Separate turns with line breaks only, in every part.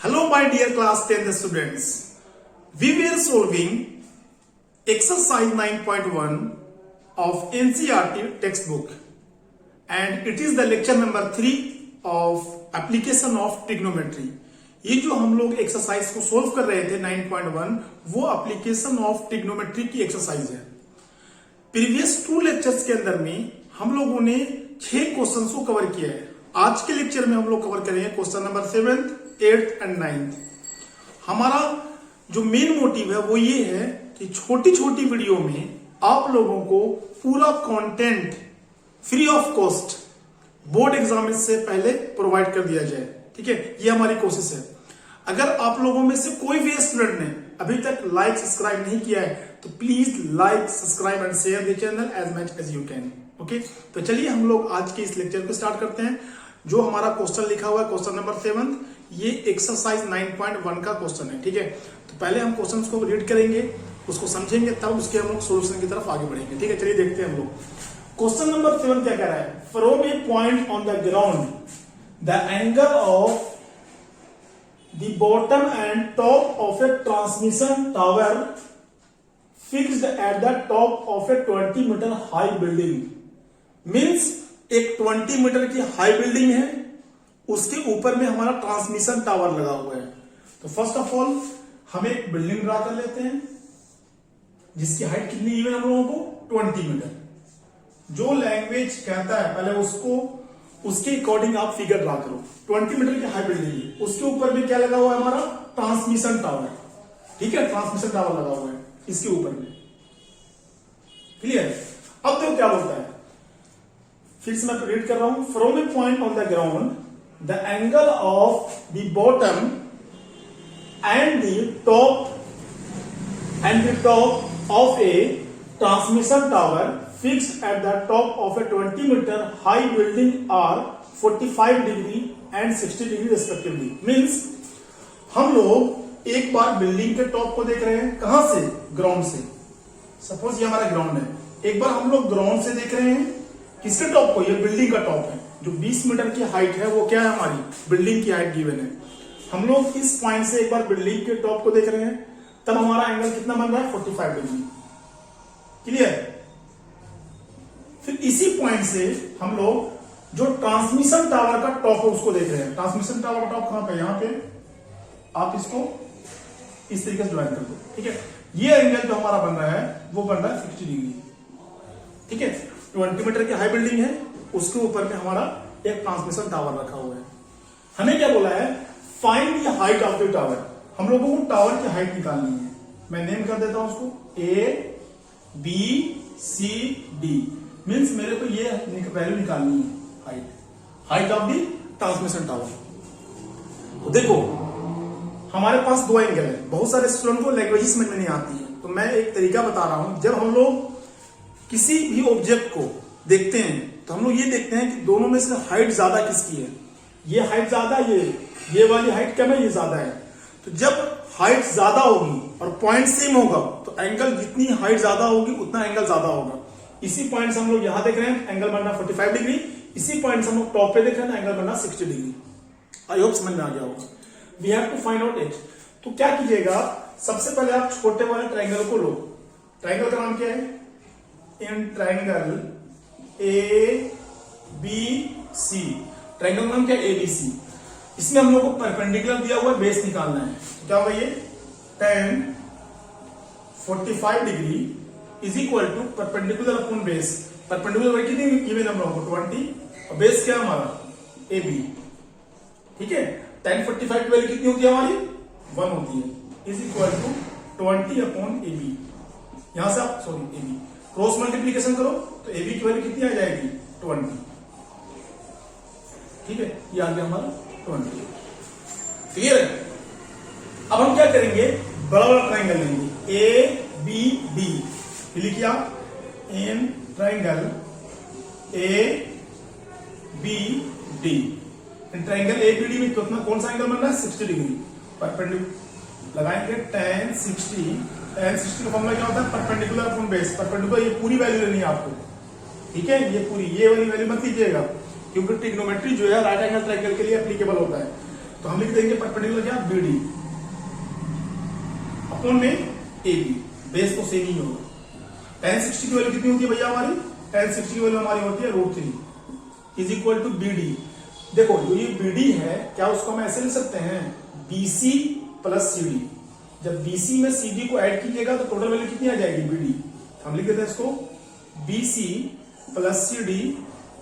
Hello my dear class 10th students. We were solving exercise 9.1 of NCERT textbook and it is the lecture number 3 of application of trigonometry. ये जो हम लोग exercise को solve कर रहे थे 9.1 वो एप्लीकेशन ऑफ ट्रिग्नोमेट्री की एक्सरसाइज है। प्रीवियस 2 लेक्चर्स के अंदर में हम लोगों ने 6 क्वेश्चंस को कवर किया है। आज के लेक्चर में हम लोग कवर करेंगे question number 7th, 8th and 9th। हमारा जो मेन मोटिव है वो ये है कि छोटी छोटी वीडियो में आप लोगों को पूरा content free of cost board exam से पहले प्रोवाइड कर दिया जाए। ठीक है, ये हमारी कोशिश है। अगर आप लोगों में से कोई भी स्टूडेंट ने अभी तक लाइक सब्सक्राइब नहीं किया है तो please like subscribe and share the channel as much as you can. Okay, तो चलिए हम लोग आज के इस लेक्चर को स्टार्ट करते हैं। जो हमारा क्वेश्चन लिखा हुआ है क्वेश्चन नंबर 7, ये एक्सरसाइज 9.1 का क्वेश्चन है। ठीक है, तो पहले हम क्वेश्चन को रीड करेंगे, उसको समझेंगे, तब उसके हम लोग सोल्यूशन की तरफ आगे बढ़ेंगे। ठीक है, चलिए देखते हैं हम लोग। क्वेश्चन नंबर 7 क्या कह रहा है? From A point on the ground the angle of the bottom and top of a transmission tower fixed at the top of a 20 meter high building means एक 20 मीटर की हाई बिल्डिंग है, उसके ऊपर में हमारा ट्रांसमिशन टावर लगा हुआ है। तो फर्स्ट ऑफ ऑल हम एक बिल्डिंग ड्रा कर लेते हैं जिसकी हाइट कितनी गिवन हम लोगों को 20 मीटर। जो लैंग्वेज कहता है पहले उसको उसके अकॉर्डिंग आप फिगर ड्रा करो। 20 मीटर की हाई बिल्डिंग है, उसके ऊपर में क्या लगा हुआ है हमारा ट्रांसमिशन टावर। ठीक है, ट्रांसमिशन टावर लगा हुआ है इसके ऊपर में। क्लियर? अब देखो क्या बोलता है, फिर से मैं रीड कर रहा हूं। From A point on the ground the angle of the bottom and the top of A transmission tower fixed at the top of a 20 meter high building are 45 degree and 60 degree respectively। Means हम लोग एक बार building के top को देख रहे हैं, कहां से? ग्राउंड से। सपोज ये हमारा ग्राउंड है, एक बार हम लोग ग्राउंड से देख रहे हैं किसके टॉप को? ये बिल्डिंग का टॉप है। जो 20 मीटर की हाइट है वो क्या है? हमारी बिल्डिंग की हाइट गिवन है। हम लोग इस पॉइंट से एक बार बिल्डिंग के टॉप को देख रहे हैं, तब हमारा एंगल कितना बन रहा है? 45 डिग्री। क्लियर? फिर इसी पॉइंट से हम लोग जो ट्रांसमिशन टावर का टॉप है उसको देख रहे हैं। ट्रांसमिशन टावर का टॉप कहां पे? यहां पे। आप इसको इस तरीके से ज्वाइन कर दो। ठीक है, ये एंगल जो हमारा बन रहा है वो बन रहा है 60 डिग्री। ठीक है, 20 मीटर की हाई बिल्डिंग है, उसके ऊपर में हमारा एक ट्रांसमिशन टावर रखा हुआ है। हमें क्या बोला है? Find the height of the tower. हम लोगों को टावर की हाइट निकालनी है। मैं नेम कर देता हूं उसको ABCD। मीन्स मेरे को ये वैल्यू निकालनी है, height of the transmission tower. तो देखो हमारे पास 2 एंगल है। बहुत सारे स्टूडेंट को लैंग्वेज समझ में नहीं आती है, तो मैं एक तरीका बता रहा हूं। जब हम लोग किसी भी ऑब्जेक्ट को देखते हैं तो हम लोग ये देखते हैं कि दोनों में से हाइट ज्यादा किसकी है। ये हाइट ज्यादा, ये वाली हाइट कम है, ये ज्यादा है। तो जब हाइट ज्यादा होगी और पॉइंट सेम होगा तो एंगल जितनी हाइट ज्यादा होगी उतना एंगल ज्यादा होगा। इसी पॉइंट से हम लोग यहां देख रहे हैं एंगल बनना 45 डिग्री, इसी पॉइंट से हम लोग टॉप पे देख रहे हैं एंगल बनना 60 डिग्री। आई होप समझ में आ गया होगा। We have to find out it. तो क्या कीजिएगा, सबसे पहले आप छोटे वाले ट्राइंगल को लो। ट्राइंगल का नाम क्या है? In triangle ABC। ट्राइंगल का नाम क्या है? ABC। इसमें हम लोग को परपेंडिकुलर दिया हुआ बेस निकालना है। तो क्या होगा ये? tan 45 degree is equal to perpendicular upon base. Perpendicular कितनी गिवन हम लोगों को? 20 और बेस क्या है हमारा? AB। ठीक है, tan 45 की वैल्यू कितनी होती है हमारी? 1 होती है, is equal to 20 upon AB। यहां से आप AB क्रॉस मल्टीप्लीकेशन करो तो AB की वैल्यू कितनी आ जाएगी? 20। ठीक है, ये आ गया हमारा 20। क्लियर है? अब हम क्या करेंगे? बड़ा बड़ा ट्राइंगल लेंगे ABD। लिखिए आप in triangle ABD। In triangle ABD में कितना कौन सा एंगल बन रहा है? 60 डिग्री। परपेंडिकुलर लगाएंगे tan 60। tan 60 का फॉर्मूला क्या होता है? Perpendicular upon base. परपेंडिकुलर ये पूरी वैल्यू लेनी है आपको। ठीक है, ये पूरी ये वाली वैल्यू मत लीजिएगा क्योंकि ट्रिग्नोमेट्री जो है राइट एंगल ट्राइंगल के लिए एप्लीकेबल होता है। तो हम लिख देंगे परपेंडिकुलर क्या, BD अपॉन में AB, बेस तो सेम ही होगा। tan 60 की वैल्यू कितनी होती है भैया हमारी, tan 60 की वैल्यू हमारी होती है √3 इज इक्वल टू BD। देखो जो ये BD है, क्या उसको हम ऐसे लिख सकते हैं, BC प्लस CD। जब BC में CD को ऐड कीजिएगा तो टोटल वैल्यू कितनी आ जाएगी, BD। हम लिख देते हैं इसको BC प्लस CD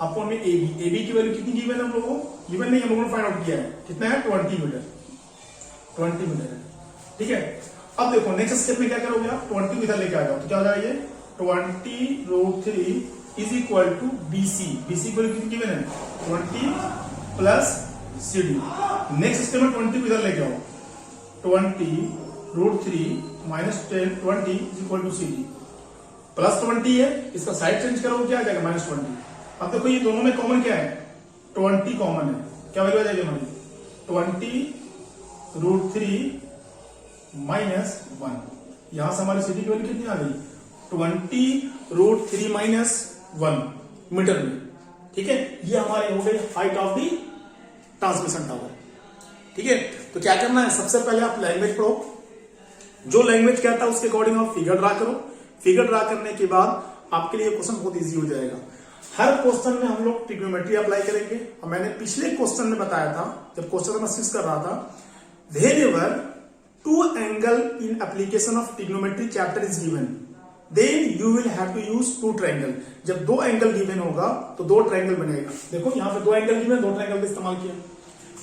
अपॉन में AB। AB की वैल्यू कितनी गिवन है हम लोगों को, गिवन नहीं, हम लोगों ने फाइंड आउट किया है, कितना है, 20 मीटर, 20 मीटर है, ठीक है। अब देखो नेक्स्ट स्टेप में क्या करोगे आप, 20 इधर लेके आ जाओ, तो क्या हो जाएगा ये 20 √3 is equal to BC। BC की वैल्यू कितनी गिवन है, 20 प्लस CD। नेक्स्ट स्टेप में 20 को इधर लेके आओ, 20 √3 minus 20 is equal to CD। Plus 20 है, इसका साइड चेंज करोगे क्या आ जाएगा, -20। अब देखो ये दोनों में कॉमन क्या है, 20 कॉमन है, क्या वैल्यू आ जाएगी हमारी, 20 √3 -1। यहां से हमारी CD की वैल्यू कितनी आ गई, 20 √3 -1 मीटर में, ठीक है। ये हमारी हो गई height of the transmission tower, ठीक है। तो क्या करना है, सबसे पहले आप लैंग्वेज पढ़ो, जो लैंग्वेज कहता है उसके अकॉर्डिंग आप फिगर ड्रा करो। फिगर ड्रा करने के बाद आपके लिए क्वेश्चन बहुत इजी हो जाएगा। हर क्वेश्चन में हम लोग ट्रिग्नोमेट्री अप्लाई करेंगे। और मैंने पिछले क्वेश्चन में बताया था, जब क्वेश्चन नंबर 6 कर रहा था, whenever two angle in application of trigonometry chapter is given, then you will have to use two triangle। जब दो एंगल गिवन होगा तो दो ट्रायंगल बनेगा। देखो यहाँ पे दो एंगल गिवन, दो ट्रायंगल का इस्तेमाल किया,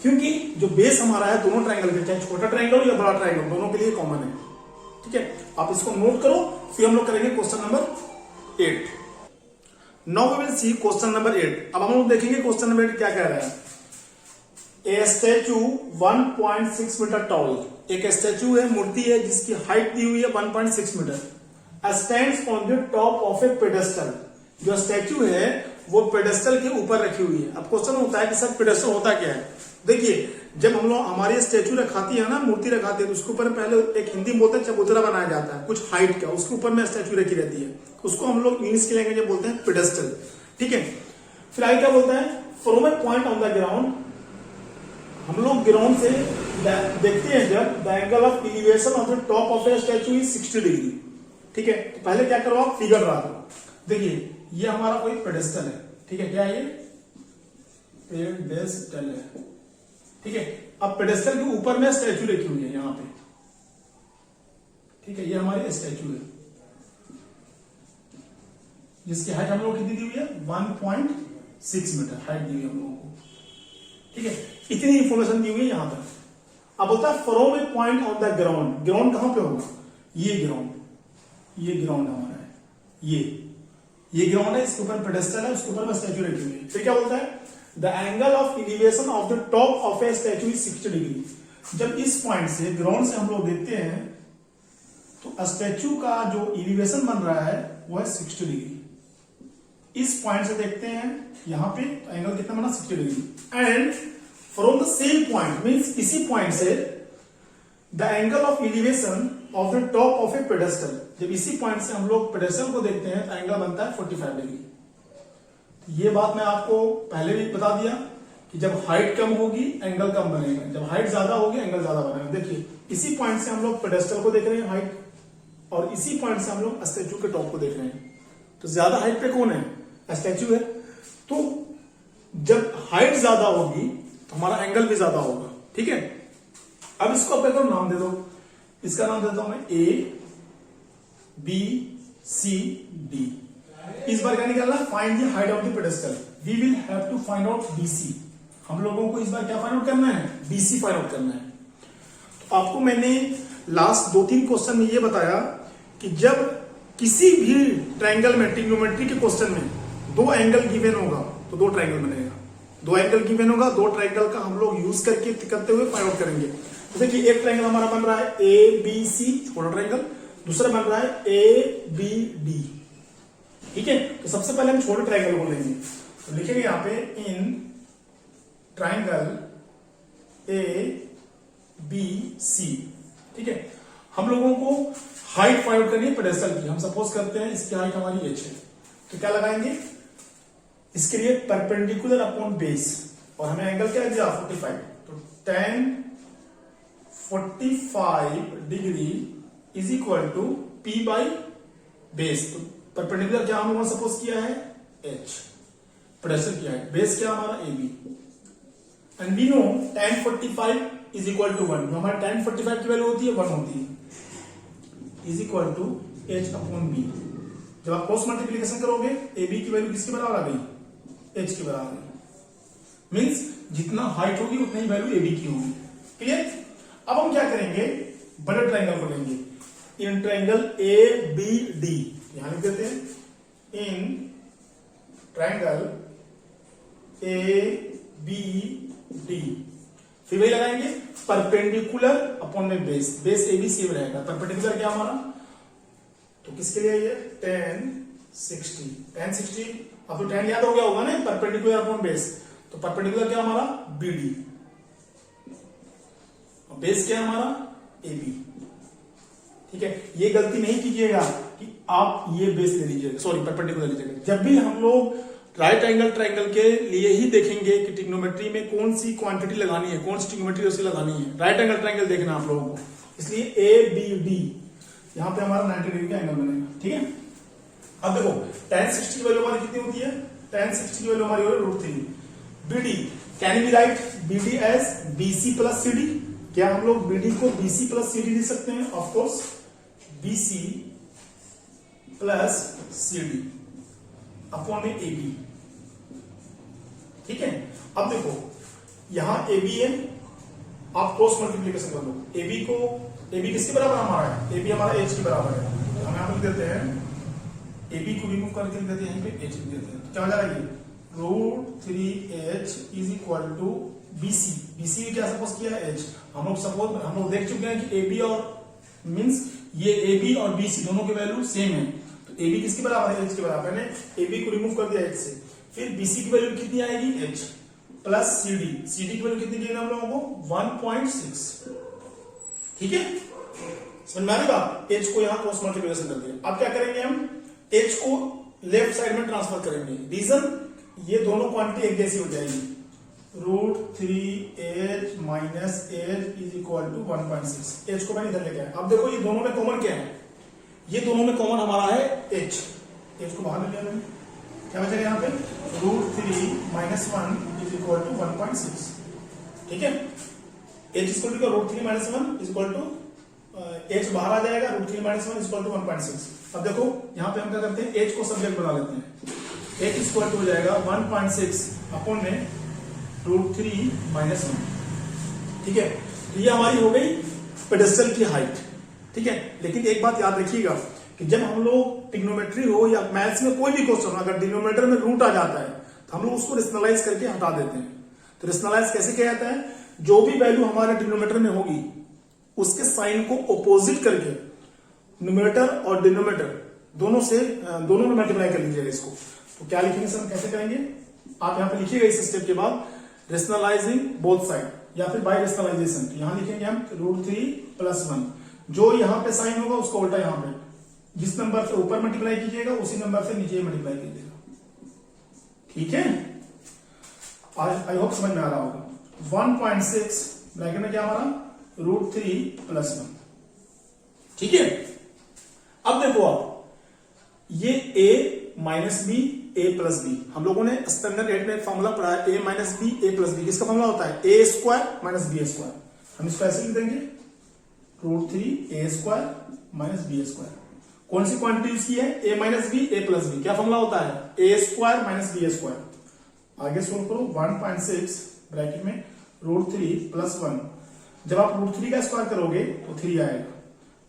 क्योंकि जो बेस हमारा है दोनों ट्रायंगल के, चाहे छोटा ट्रायंगल हो या बड़ा ट्रायंगल, दोनों के लिए कॉमन है, ठीक है। आप इसको नोट करो, फिर हम लोग करेंगे question number 8। Now we will see question number 8। अब हम लोग देखेंगे क्वेश्चन नंबर 8 क्या कह रहा है। ए स्टैचू 1.6 मीटर टॉल, एक स्टैचू है, मूर्ति है जिसकी हाइट दी हुई है 1.6 meter, stands on the top of a pedestal. जो स्टैचू है वो पेडेस्टल के ऊपर रखी हुई है। अब क्वेश्चन होता है कि सर पेडेस्टल होता क्या है। देखिए जब हम लोग हमारी स्टैचू रखाती है ना, मूर्ति रखाती है, तो उसके ऊपर पहले एक हिंदी में बोलते हैं चबूतरा बनाया जाता है कुछ हाइट का, उसके ऊपर में स्टैचू रखी रहती है, उसको हम लोग इंग्लिश की लैंग्वेज में बोलते हैं पेडेस्टल, ठीक है। फिर आगे क्या बोलता है, from A point on the ground, हम लोग ग्राउंड से देखते हैं जब, the angle of elevation of the top of A statue is 60 degree, ठीक है। तो पहले क्या करो आप, फिगर ड्रा करो। देखिए ये हमारा कोई पेडेस्टल है, ठीक है, क्या है ये, पेडेस्टल है, ठीक है। अब पेडेस्टल के ऊपर में स्टैचू रखी हुई है यहां पे, ठीक है, ये हमारी स्टैचू है जिसकी हाइट हम लोग कितनी दी हुई है, 1.6 मीटर हाइट दी हुई है हम लोगों को, ठीक है। इतनी इंफॉर्मेशन दी हुई है यहां तक। अब बोलता है from A point on the ground, ground कहां पे होगा, ये ग्राउंड, ये ग्राउंड हमारा है, ये ग्राउंड है, इसके ऊपर पेडेस्टल है, उसके ऊपर में स्टैचू रखी हुई है। फिर क्या बोलता है, the angle of elevation of the top of A statue is 60 degree. जब इस पॉइंट से, ग्राउंड से हम लोग देखते हैं तो स्टैचू का जो एलिवेशन बन रहा है वो है 60 डिग्री। इस पॉइंट से देखते हैं यहां पे, तो एंगल कितना बना, 60 degree. And from the same point, means इसी पॉइंट से the angle of elevation of the top of a pedestal, जब इसी पॉइंट से हम लोग पेडेस्टल को देखते हैं तो एंगल बनता है 45 डिग्री। ये बात मैं आपको पहले भी बता दिया कि जब हाइट कम होगी एंगल कम बनेगा, जब हाइट ज्यादा होगी एंगल ज्यादा बनेगा। देखिए इसी पॉइंट से हम लोग पेडेस्टल को देख रहे हैं हाइट, और इसी पॉइंट से हम लोग स्टैचू के टॉप को देख रहे हैं, तो ज्यादा हाइट पे कौन है, स्टैचू है। तो जब हाइट ज्यादा होगी तो हमारा एंगल भी ज्यादा होगा, ठीक है। अब इसको अपने को नाम दे दो, इसका नाम देता हूं मैं ABCD। इस बार क्या निकालना, find the height of the pedestal. We will have to find out BC। हम लोगों को इस बार क्या फाइंड आउट करना है, BC फाइंड आउट करना है। तो आपको मैंने लास्ट 2-3 क्वेश्चन में ये बताया कि जब किसी भी ट्रायंगल में, ट्रिग्नोमेट्री के क्वेश्चन में दो एंगल गिवन होगा तो दो ट्रायंगल बनेगा, दो एंगल गिवन होगा, दो ट्रायंगल का हम लोग यूज करते हुए फाइंड आउट करेंगे। तो देखिए एक ट्रायंगल हमारा बन रहा है ABC, छोटा ट्रायंगल, दूसरा बन रहा है ABD, ठीक है। तो सबसे पहले हम छोटे ट्रायंगल को लेंगे, तो लिखेंगे यहां पे इन ट्रायंगल ABC, ठीक है। हम लोगों को हाइट फाइंड आउट करनी है पेडेस्टल की। हम सपोज करते हैं इसकी हाइट हमारी h है, तो क्या लगाएंगे, इसके लिए परपेंडिकुलर अपॉन बेस, और हमें एंगल क्या दिया 45, तो tan 45 degree is equal to P by base. तो परपेंडिकुलर क्या हम लोगों ने सपोज किया है, H, प्रेशर किया है, बेस क्या हमारा AB, and we know tan 45 is equal to 1, हमारे tan 45 की वैल्यू होती है 1 होती है, is equal to H upon B। जब आप क्रॉस मल्टीप्लीकेशन करोगे AB की वैल्यू किसके बराबर आ गई, H के बराबर है, मीन्स जितना हाइट होगी उतनी ही वैल्यू AB की होगी। क्लियर। अब हम क्या करेंगे, बड़े ट्रायंगल को लेंगे, इन ट्रायंगल ABD, यहां लिख देते हैं, इन ट्रायंगल ABD, फिर वही लगाएंगे परपेंडिकुलर अपॉन में बेस, बेस AB सेम रहेगा, परपेंडिकुलर क्या हमारा, तो किसके लिए ये tan 60, अब तो tan याद हो गया होगा ना, परपेंडिकुलर अपॉन बेस, तो परपेंडिकुलर क्या हमारा BD, बेस क्या हमारा AB। ठीक है, ये गलती नहीं कीजिएगा कि आप ये बेस ले लीजिएगा, सॉरी परपेंडिकुलर लीजिएगा। जब भी हम लोग राइट एंगल ट्रायंगल के लिए ही देखेंगे कि ट्रिग्नोमेट्री में कौन सी क्वांटिटी लगानी है, कौन सी ट्रिग्नोमेट्री उसे लगानी है, राइट एंगल ट्रायंगल देखना आप लोगों को, इसलिए ABD यहां पे हमारा 90 डिग्री का एंगल बनेगा। ठीक है, अब देखो tan 60 की वैल्यू हमारी कितनी होती है, tan 60 की वैल्यू हमारी हो रही है √3। BD can be write BD as BC plus CD, क्या हम लोग BD को BC प्लस CD लिख सकते हैं, of course BC plus CD upon में AB। ठीक है, अब देखो यहां AB है, आप क्रॉस मल्टीप्लीकेशन कर लो, AB किसके बराबर हमारा है, AB हमारा H के बराबर है, तो हम यहां पर लिख देते हैं AB को रिमूव करके लिख देते हैं यहीं पे H लिख देते हैं, तो क्या हो जाएगा ये √3H is equal to BC क्या सपोज किया है H, हम लोग देख चुके हैं कि AB और मींस ये AB और BC दोनों के वैल्यू सेम है, तो AB किसके बराबर है, H के बराबर, मैंने AB को रिमूव कर दिया H से, फिर BC की वैल्यू कितनी आएगी H प्लस CD की वैल्यू कितनी दी हम लोगों को 1.6। ठीक है, समझ में आ रही बात, H को यहां क्रॉस मल्टीप्लिकेशन कर दिया। अब क्या करेंगे हम, H को लेफ्ट साइड में ट्रांसफर करेंगे, रीजन ये दोनों क्वांटिटी एक जैसी हो जाएगी, √3H minus H is equal to 1.6, H को मैंने इधर लेके आया। अब देखो ये दोनों में कॉमन क्या है, ये दोनों में कॉमन हमारा है H को बाहर ले लिया मैंने, क्या बचेगा यहाँ पे √3 माइनस 1 इज इक्वल टू 1.6। ठीक है, H equal to √3 minus 1 is equal to H बाहर आ जाएगा, √3 माइनस 1 इज इक्वल टू 1.6। अब देखो यहाँ पे हम क्या करते हैं, H को सब्जेक्ट बना लेते हैं, H इक्वल टू हो जाएगा 1.6 अपॉन में √3 माइनस 1। ठीक है, तो ये हमारी हो गई पेडेस्टल की हाइट। ठीक है, लेकिन एक बात याद रखिएगा कि जब हम लोग ट्रिग्नोमेट्री हो या मैथ्स में कोई भी क्वेश्चन अगर डिनोमिनेटर में रूट आ जाता है तो हम लोग उसको रेशनलाइज करके हटा देते हैं। तो रेशनलाइज कैसे किया जाता है, जो भी वैल्यू हमारे डिनोमिनेटर में होगी उसके साइन को ऑपोजिट करके न्यूमरेटर और डिनोमिनेटर दोनों में मल्टीप्लाई कर लीजिएगा इसको। तो क्या लिखेंगे सर, कैसे करेंगे, आप यहां पे लिखिएगा इस स्टेप के बाद रेशनलाइजिंग बोथ साइड या फिर बाय रेशनलाइजेशन। तो यहां लिखेंगे हम √3 प्लस 1, जो यहां पे साइन होगा उसको उल्टा यहां पे जिस नंबर से ऊपर मल्टीप्लाई कीजिएगा उसी नंबर से नीचे मल्टीप्लाई कीजिएगा। ठीक है, आई होप समझ में आ रहा होगा। 1.6 ब्रैकेट में क्या हमारा √3 प्लस 1। ठीक है, अब देखो आप ये a minus b a plus b, हम लोगों ने स्टैंडर्ड 8 में फॉर्मूला पढ़ा है a minus b a plus b, किसका फॉर्मूला होता है a square minus b square. हम इसको ऐसे लिख देंगे √3 a square minus b square. कौन सी क्वांटिटी यूज की है, a minus b a plus b, क्या फॉर्मूला होता है a square minus b square. आगे सोल्व करो, 1.6 ब्रैकेट में √3 प्लस 1, जब आप √3 का स्क्वायर करोगे तो 3 आएगा,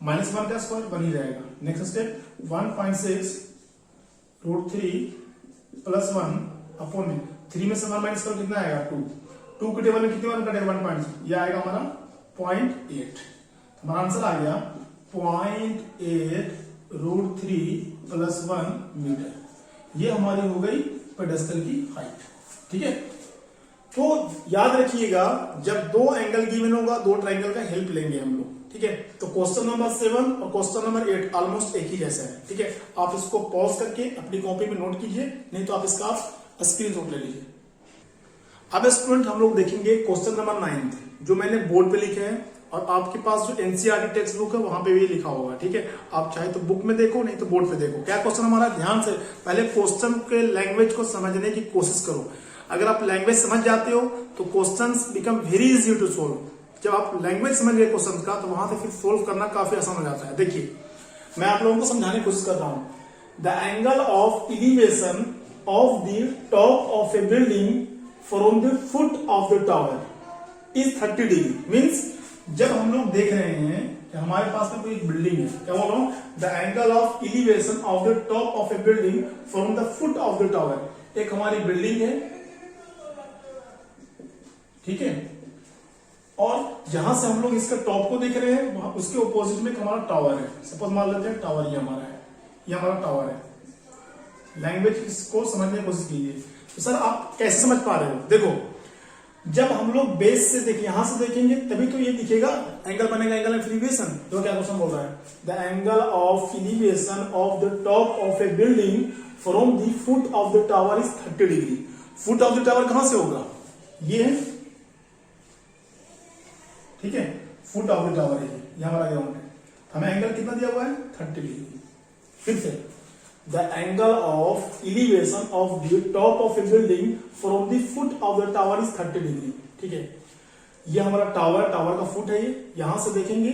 माइनस 1 का स्क्वायर 1 ही जाएगा। नेक्स्ट स्टेप 1.6 √3 प्लस 1 अपॉन में 3 में से 1 माइनस करो कितना आएगा 2 के टेबल में कितने 1 कटेगा 1.6, ये आएगा हमारा 0.8। हमारा आंसर आ गया 0.8 √3 प्लस 1 मीटर। ये हमारी हो गई पेडेस्टल की हाइट। ठीक है, तो याद रखिएगा जब दो एंगल गिवन होगा दो ट्रायंगल का हेल्प लेंगे हम लोग। ठीक है, तो क्वेश्चन नंबर 7 और क्वेश्चन नंबर 8 ऑलमोस्ट एक ही जैसा है। ठीक है, आप इसको पॉज करके अपनी कॉपी में नोट कीजिए, नहीं तो आप इसका स्क्रीनशॉट ले लीजिए। अब स्टूडेंट हम लोग देखेंगे क्वेश्चन नंबर 9। जो मैंने बोर्ड पे लिखे हैं और आपके पास जो एनसीईआरटी टेक्स्ट बुक है वहां पे भी लिखा होगा, ठीक है। आप चाहे तो बुक में देखो, नहीं तो बोर्ड पे देखो। क्या क्वेश्चन हमारा, ध्यान से पहले क्वेश्चन के लैंग्वेज को समझने की कोशिश करो। अगर आप लैंग्वेज समझ जाते हो तो questions become very easy to solve. जब आप लैंग्वेज समझ गए क्वेश्चन का तो वहां से फिर सोल्व करना काफी आसान हो जाता है। देखिए मैं आप लोगों को समझाने की कोशिश कर रहा हूं। The angle of elevation of the top of A building from the foot of the tower is 30 degree. Means जब हम लोग देख रहे हैं कि हमारे पास में कोई एक बिल्डिंग है, क्या बोल रहा हूं, the angle of elevation of the top of A building from the foot of the tower. एक हमारी बिल्डिंग है, ठीक है, और जहां से हम लोग इसका टॉप को देख रहे हैं वहां उसके ऑपोजिट में हमारा टावर है। सपोज मान लेते हैं टावर ये हमारा है, ये हमारा टावर है। लैंग्वेज को समझने की कोशिश कीजिए। तो सर आप कैसे समझ पा रहे हो, देखो जब हम लोग बेस से देखें, यहां से देखेंगे तभी तो ये दिखेगा, एंगल बनेगा, एंगल ऑफ एलिवेशन। तो क्या क्वेश्चन बोल रहा है, the angle of elevation of the top of A building from the foot of the tower is 30 degree. Foot of the tower कहां से होगा, ये है, ठीक है, फुट ऑफ द टावर है, ये हमारा ग्राउंड है। हमें एंगल कितना दिया हुआ है, 30 डिग्री। फिर से the angle of elevation of the top of A building from the foot of the tower is 30 degree, ठीक है। ये हमारा टावर, टावर का फुट है, ये यहां से देखेंगे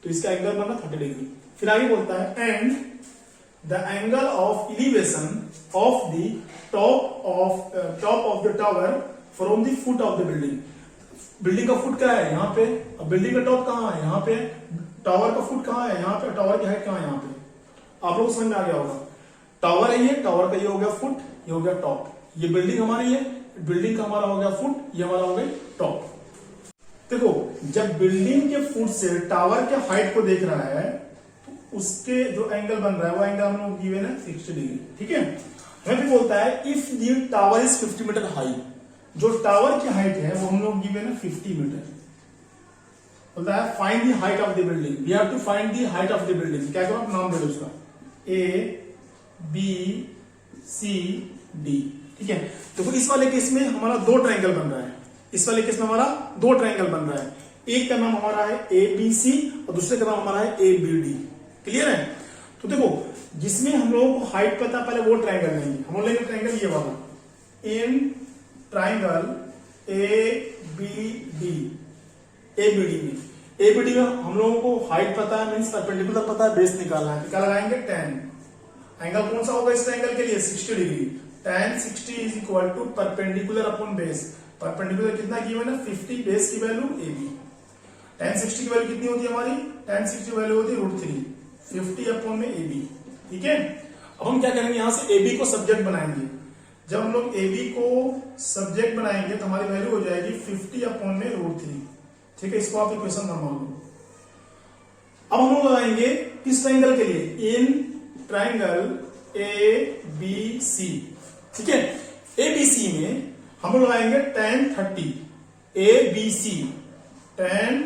तो इसका एंगल बना 30 डिग्री। फिर आगे बोलता है and the angle of elevation of the top of the tower from the foot of the building. Building का फुट क्या है, यहाँ पे, अब बिल्डिंग का टॉप कहाँ है, यहाँ पे, टावर का फुट कहाँ है, यहाँ पे, टावर की हाइट कहाँ है, यहाँ पे। आप लोग समझ में आ गया होगा, टावर है ये, टावर का ये हो गया फुट, ये हो गया टॉप। ये बिल्डिंग हमारी है, बिल्डिंग का हमारा हो गया फुट, ये हमारा हो गया टॉप। देखो जब बिल्डिंग के फुट से टावर के हाइट को देख रहा है तो उसके जो एंगल बन रहा है वो एंगल हम लोग गिवन है 60 डिग्री, ठीक है। हमें भी बोलता है if the tower is 50 meter high, जो टावर की हाइट है वो हम लोग गिवन है 50 मीटर। बोलता है find the height of the building, we have to find the height of the building. क्या करो, आप नाम दे दो उसका, ए बी सी डी, ठीक है। तो इस वाले केस में हमारा दो ट्रायंगल बन रहा है, इस वाले केस में हमारा दो ट्रायंगल बन रहा है। एक का नाम हमारा है ए बी सी और दूसरे का नाम हमारा है ए बी डी, क्लियर है। तो देखो जिसमें हम लोगों को हाइट पता, पहले वो ट्रायंगल लेंगे, हम लोग लेंगे ट्रायंगल ये वाला, in triangle A B D, A B D में, ए बी डी में हम लोगों को हाइट पता है, मीन्स परपेंडिकुलर पता है, बेस निकालना है। क्या लगाएंगे, 10। एंगल कौन सा होगा इस ट्रायंगल के लिए, 60 degree. tan 60 is equal to perpendicular upon base. Perpendicular कितना गिवन है, 50, बेस की वैल्यू ए बी। tan 60 की वैल्यू कितनी होती है हमारी, tan 60 की वैल्यू होती है √3, 50 अपॉन में ए बी, ठीक है। अब हम क्या करेंगे, यहां से ए बी को सब्जेक्ट बनाएंगे। जब हम लोग ए बी को सब्जेक्ट बनाएंगे तो हमारी वैल्यू हो जाएगी 50 अपॉन में √3, ठीक है। इसको आप इक्वेशन नंबर मान लो। अब हम लोग लगाएंगे किस ट्रायंगल के लिए, इन ट्रायंगल ए बी सी, ठीक है। ए बी सी में हम लोग लगाएंगे tan 30, A B C tan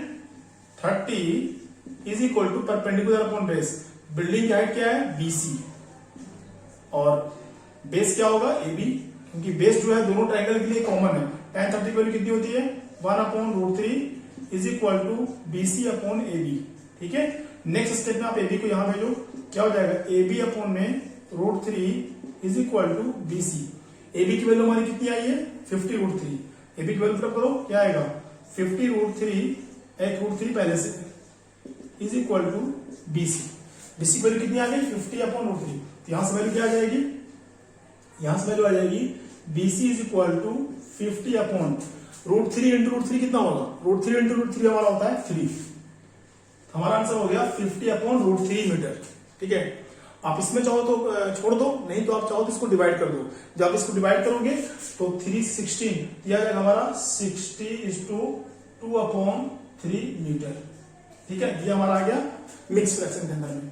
30 is equal to perpendicular upon base. Building की हाइट क्या है, बी सी, और बेस क्या होगा, ए बी, क्योंकि बेस जो है दोनों ट्रायंगल के लिए कॉमन है। tan 30 की वैल्यू कितनी होती है, 1 upon √3 is equal to B C upon A B, ठीक है। नेक्स्ट स्टेप में आप ए बी को यहां भेजो, क्या हो जाएगा, ए बी अपॉन में √3 is equal to B C. A B की वैल्यू हमारी कितनी आई है, 50√3। ए बी की वैल्यू पुट करो, क्या आएगा, 50√3, एक √3 पहले से, is equal to B C. B C value कितनी आ गई, 50 अपॉन √3। तो यहां से वैल्यू क्या आ जाएगी, यहां से वैल्यू आ जाएगी B C is equal to 50 upon √3 into √3 कितना होगा, √3 इंटू √3 हमारा होता है 3। हमारा आंसर हो गया 50 अपॉन √3 मीटर, ठीक है। आप इसमें चाहो तो छोड़ दो, नहीं तो आप चाहो तो इसको डिवाइड कर दो। जब आप इसको डिवाइड करोगे तो 316 दिया जाएगा हमारा 60:2 अपॉन 3 मीटर, ठीक है। ये हमारा आ गया मिक्स फ्रैक्शन के अंदर में।